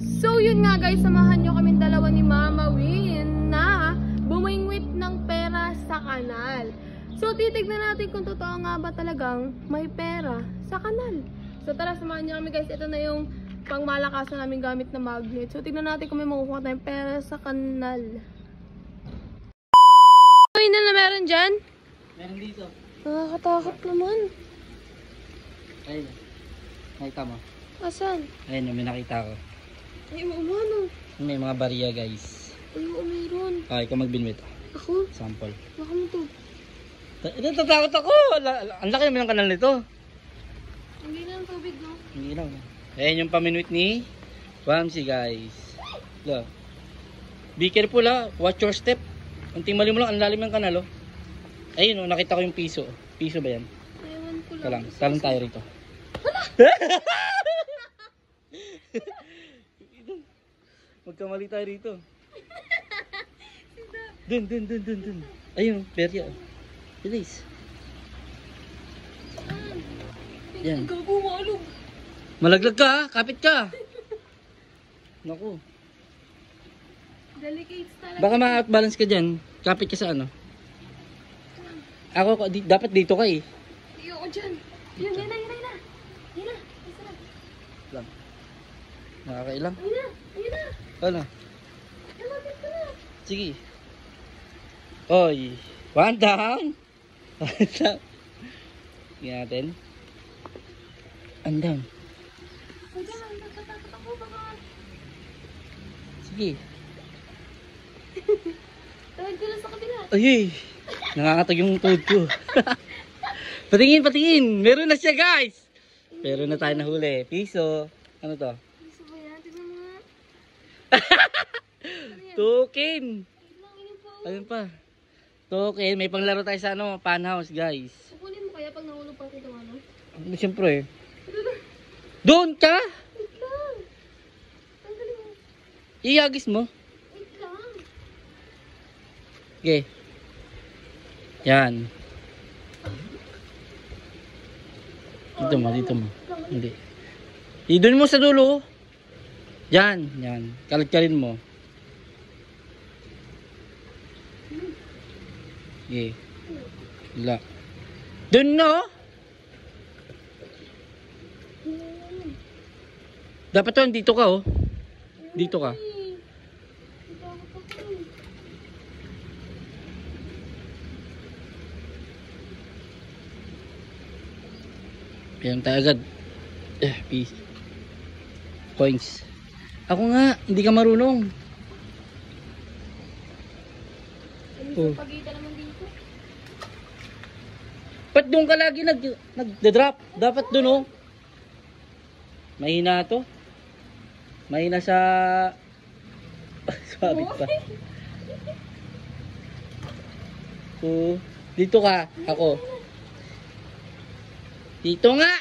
So yun nga guys, samahan nyo kaming dalawa ni Mama Win na bumingwit ng pera sa kanal. So titignan natin kung totoo nga ba talagang may pera sa kanal. So tara, samahan nyo kami guys. Ito na yung pangmalakasan namin gamit na magnet. So tignan natin kung may makukuha tayong pera sa kanal. Ano na meron dyan? Meron dito. Nakakatakot naman. Ayun. Nakita mo? Asan? Ayun, may nakita ko. Ay, umano. May mga bariya guys. Ay, meron. Okay, ikaw mag-binwit. Ako? Sample. Baka mo to. Natatakot ako! Ang laki naman ng kanal nito. Hindi na ang tubig, no? Hindi lang. Ayun yung paminwit ni Wamsi guys. Look. Be careful ha. Watch your step. Unting mali mo lang, ang lalim ng kanal oh. Ayun oh, nakita ko yung piso. Piso ba yan? Ewan ko Ito lang. lang. Talong tayo rito. Magkamali tayo rito. Dun. Ayun, perya. Bilis. Yan. Gago, malog. Malaglag ka ha, kapit ka. Naku. Delicates talaga. Baka ma-outbalance ka dyan. Kapit ka sa ano. Ako, dapat dito ka eh. Ayoko dyan. Yan na. Yan na. Isa na. Lang. Nakakailang. Ayun na. Ano? Malapit ka na. Sige. Oy. One down. One down. Tingnan natin. One down. Ay, dyan. Natatakot ako. Baka. Sige. Tawag ko na sa kabila. Ay. Nakakatag yung tuhod ko. Patingin. Meron na siya guys. Meron na tayo nahuli. Piso. Ano to? Gusto ba yan? Tignan mo nga. Token. Ilangin pa. Ayun pa. Token. May panglaro tayo sa ano, funhouse guys. Kukunin mo kaya pag nahulog pang ito ano? Siyempre. Doon ka? Wait lang. Tanggalin mo. Iyagis mo. Wait lang. Okay. Yan. Dito mo. Hindi. Doon mo sa dulo. Yan. Kalit-kalin mo. Okay. Wala. Doon no? Dapat to, dito ka oh. Dito ka. Ayan tayo agad. Peace. Coins. Ako nga, hindi ka marunong. Oh. Pagitan naman dito. Ba't doon ka lagi nag-drop? Dapat doon oh. Mahina to. Mahina sa... Sabi pa. So, dito ka. Ako. Dito nga!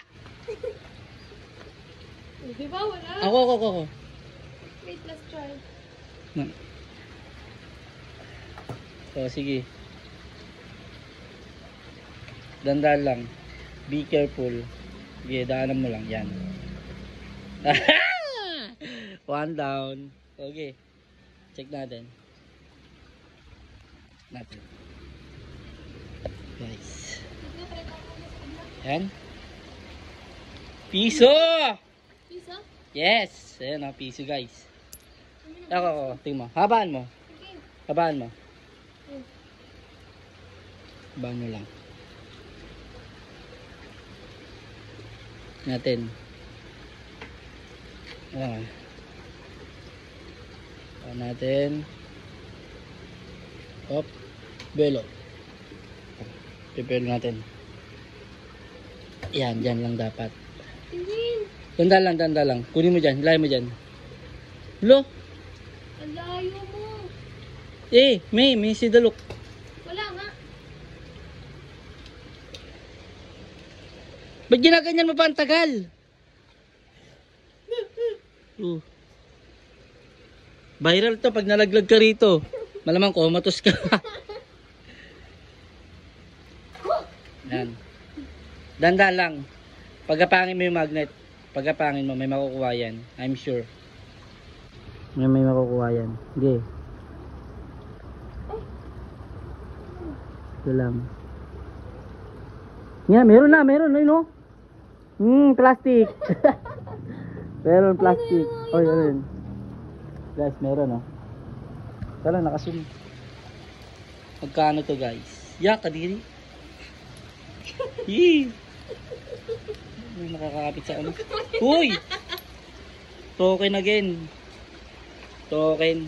Di ba? Wala. Ako. Wait, let's try. So, sige. Dandan lang. Be careful. Sige, daanan mo lang. Yan. One down. Okay. Check natin. Guys. Yan. Piso! Pisa? Yes! Ayan o, piso guys. Ako. Tingnan mo. Habaan mo. Habaan mo. Habaan mo lang. Natin. Natin. Hop. Belo. Pipelo natin. Yan, dyan lang dapat. Tingin. Tanda lang. Kunin mo dyan, ilay mo dyan. Lo? Ang layo mo. May sidalok. Wala nga. Ba't ginaganyan mo pa ang tagal? Viral to pag nalaglag ka rito. Malamang komatos ka. Yan. Danda lang. Pagkapangin mo yung magnet, pagkapangin mo, may makukuha yan. I'm sure. May makukuha yan. Sige. Ito lang. Yan, meron na, meron. Ayun, oh. Plastic. Meron plastic. Oy, ayun. Guys, meron, oh. Tala, nakasun. Magkano to, guys? Kadiri. Yee! May nakakapit sa ano. Uy! Token again. Token.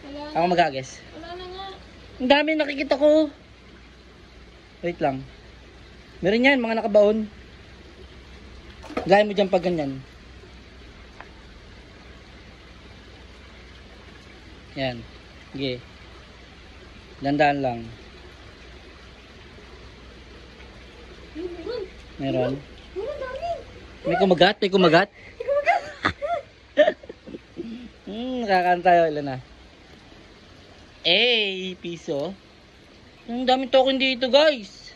Wala na. Ako magagas. Wala na nga. Ang dami nakikita ko. Wait lang. Meron yan, mga nakabaon. Gaya mo dyan pag ganyan. Yan. Sige. Dandaan lang. Meron. Meron dami. May kumagat, may kumagat. Nakakanta tayo. Ilan na? Piso. Ang daming token dito, guys.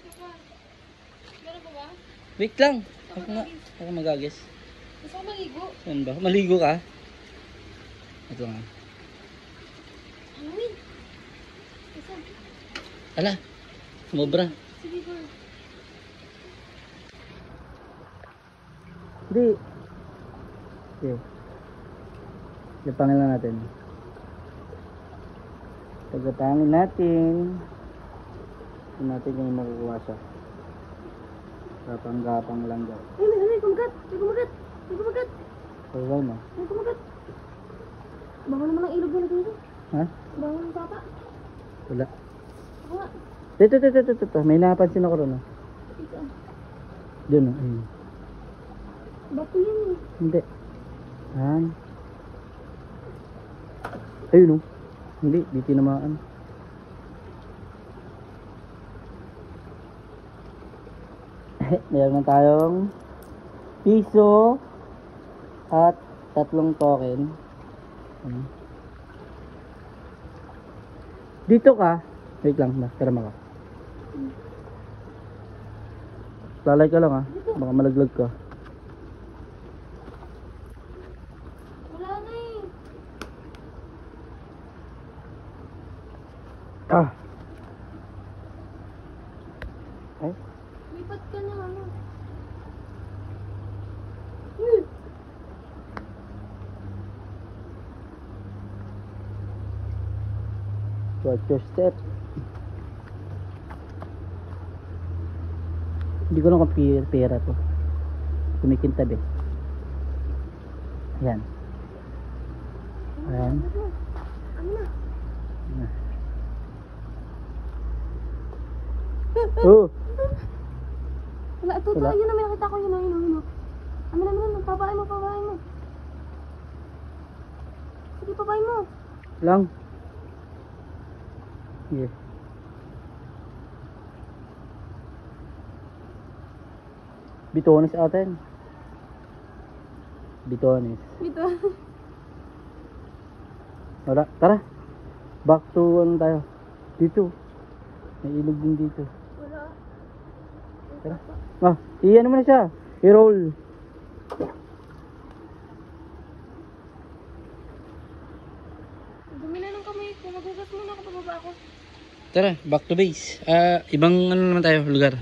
Meron pa ba? Wait lang. Ako nga. Ako magagas. Gusto ko maligo. Saan ba? Maligo ka? Ito nga. Halloween. Isa. Ala. Sumobra. Sige, girl. Hindi. Okay. Tagapangin lang natin. Tagapangin natin. Tignan natin kung makukuha siya. Gapang-gapang lang daw. May kumagat. May kumagat. May kumagat. Wala na. May kumagat. Bango naman ang ilog na dito. Ha? Bango ng papa. Wala. Ako nga. Ito. May napansin ako ron. Ito. Doon. Ayun. Bato yun eh. Hindi. Yan. Ayun, oh. Hindi. Di tinamaan. Meron na tayong piso at 3 token. Dito ka. Wait lang, karama ka. Lalay ka lang, ha. Baka malaglag ka. Wala na eh. Ay. Lipat ka na ano. Watch your step. Hindi ko na kung pera to. Kumikintab eh. Ayan. Ayan. Ano na? Oh! Wala, ito, Wala. yun na may nakita ko, yun na. Ano na, pabahay mo. Sige, pabahay mo. Lang. Yes. Bitonis atin. Bitonis. Dito. Wala. Tara. Back to ano tayo. Dito. May ilog din dito. Wala. Tara. Iyan mo na siya. I-roll. Dumi na ng kamay ko. Magugas muna ako pababa ako. Tara, back to base. Ibang ano naman tayo, lugar.